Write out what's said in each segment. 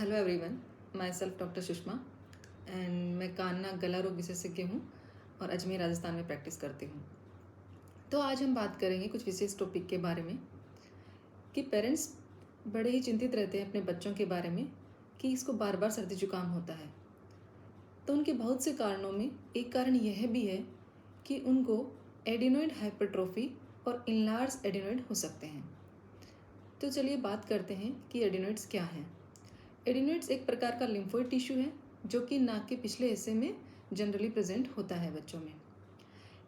Hello everyone, my self doctor Sushma and मैं कान नाक गला रोग विशेषज्ञ हूँ और अजमेर राजस्थान में प्रैक्टिस करती हूँ। तो आज हम बात करेंगे कुछ विशेष टॉपिक के बारे में कि पेरेंट्स बड़े ही चिंतित रहते हैं अपने बच्चों के बारे में कि इसको बार बार सर्दी जुकाम होता है। तो उनके बहुत से कारणों में एक कारण यह भी है कि उनको एडिनोइड हाइपरट्रोफी और इनलार्ज एडिनोइड हो सकते हैं। तो चलिए बात करते हैं कि एडिनोइड्स क्या हैं। एडिनोइड्स एक प्रकार का लिम्फोइड टिश्यू है जो कि नाक के पिछले हिस्से में जनरली प्रेजेंट होता है बच्चों में।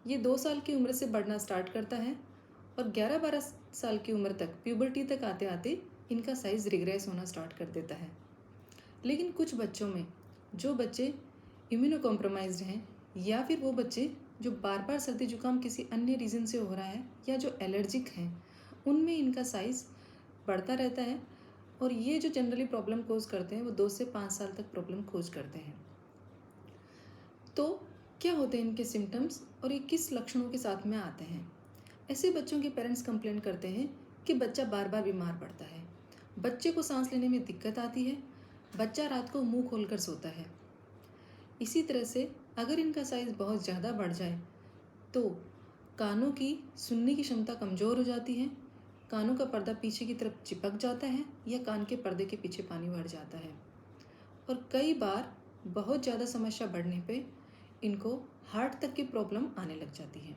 ये 2 साल की उम्र से बढ़ना स्टार्ट करता है और 11-12 साल की उम्र तक प्यूबर्टी तक आते आते इनका साइज़ रिग्रेस होना स्टार्ट कर देता है। लेकिन कुछ बच्चों में जो बच्चे इम्यूनो कॉम्प्रोमाइज्ड हैं या फिर वो बच्चे जो बार बार सर्दी जुकाम किसी अन्य रीज़न से हो रहा है या जो एलर्जिक हैं, उनमें इनका साइज़ बढ़ता रहता है और ये जो जनरली प्रॉब्लम कोज करते हैं वो 2 से 5 साल तक प्रॉब्लम कोज करते हैं। तो क्या होते हैं इनके सिम्टम्स और ये किस लक्षणों के साथ में आते हैं। ऐसे बच्चों के पेरेंट्स कंप्लेन करते हैं कि बच्चा बार बार बीमार पड़ता है, बच्चे को सांस लेने में दिक्कत आती है, बच्चा रात को मुंह खोलकर सोता है। इसी तरह से अगर इनका साइज़ बहुत ज़्यादा बढ़ जाए तो कानों की सुनने की क्षमता कमज़ोर हो जाती है, कानों का पर्दा पीछे की तरफ चिपक जाता है या कान के पर्दे के पीछे पानी भर जाता है और कई बार बहुत ज़्यादा समस्या बढ़ने पे इनको हार्ट तक की प्रॉब्लम आने लग जाती है।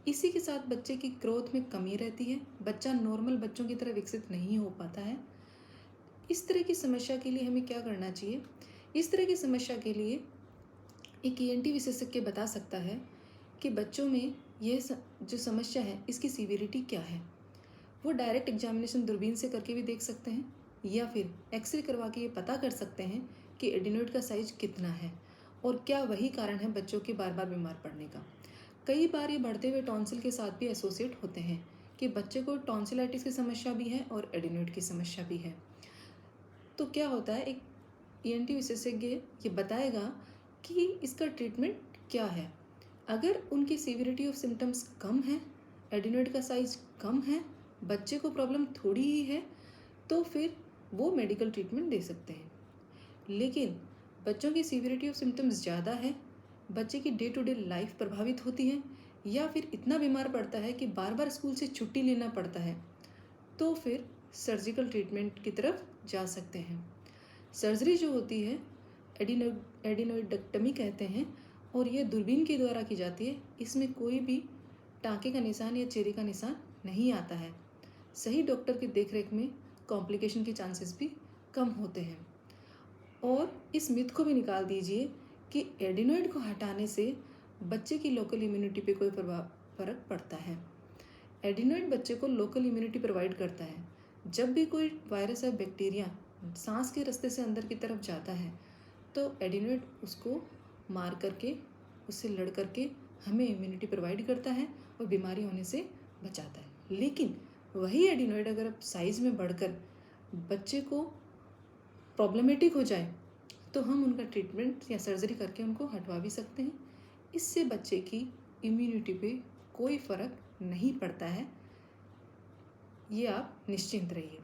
इसी के साथ बच्चे की ग्रोथ में कमी रहती है, बच्चा नॉर्मल बच्चों की तरह विकसित नहीं हो पाता है। इस तरह की समस्या के लिए हमें क्या करना चाहिए? इस तरह की समस्या के लिए एक ईएनटी विशेषज्ञ बता सकता है कि बच्चों में ये जो समस्या है इसकी सीवियरिटी क्या है। वो डायरेक्ट एग्जामिनेशन दूरबीन से करके भी देख सकते हैं या फिर एक्सरे करवा के ये पता कर सकते हैं कि एडिनोइड का साइज कितना है और क्या वही कारण है बच्चों के बार बार बीमार पड़ने का। कई बार ये बढ़ते हुए टॉन्सिल के साथ भी एसोसिएट होते हैं कि बच्चे को टॉन्सिलाइटिस की समस्या भी है और एडिनोइड की समस्या भी है। तो क्या होता है, एक ईएनटी विशेषज्ञ ये बताएगा कि इसका ट्रीटमेंट क्या है। अगर उनकी सीवियरिटी ऑफ सिम्टम्स कम है, एडिनोइड का साइज कम है, बच्चे को प्रॉब्लम थोड़ी ही है, तो फिर वो मेडिकल ट्रीटमेंट दे सकते हैं। लेकिन बच्चों की सीवियरिटी ऑफ सिम्टम्स ज़्यादा है, बच्चे की डे टू डे लाइफ प्रभावित होती है या फिर इतना बीमार पड़ता है कि बार बार स्कूल से छुट्टी लेना पड़ता है, तो फिर सर्जिकल ट्रीटमेंट की तरफ जा सकते हैं। सर्जरी जो होती है एडिनोइडेक्टमी कहते हैं और ये दूरबीन के द्वारा की जाती है। इसमें कोई भी टाँके का निशान या चेरी का निशान नहीं आता है। सही डॉक्टर की देखरेख में कॉम्प्लिकेशन के चांसेस भी कम होते हैं। और इस मिथ को भी निकाल दीजिए कि एडिनोइड को हटाने से बच्चे की लोकल इम्यूनिटी पे कोई फ़र्क पड़ता है। एडिनोइड बच्चे को लोकल इम्यूनिटी प्रोवाइड करता है। जब भी कोई वायरस या बैक्टीरिया सांस के रास्ते से अंदर की तरफ जाता है तो एडिनोइड उसको मार करके, उससे लड़ करके हमें इम्यूनिटी प्रोवाइड करता है और बीमारी होने से बचाता है। लेकिन वही एडिनोइड अगर अब साइज़ में बढ़कर बच्चे को प्रॉब्लमेटिक हो जाए तो हम उनका ट्रीटमेंट या सर्जरी करके उनको हटवा भी सकते हैं। इससे बच्चे की इम्यूनिटी पे कोई फ़र्क नहीं पड़ता है। ये आप निश्चिंत रहिए।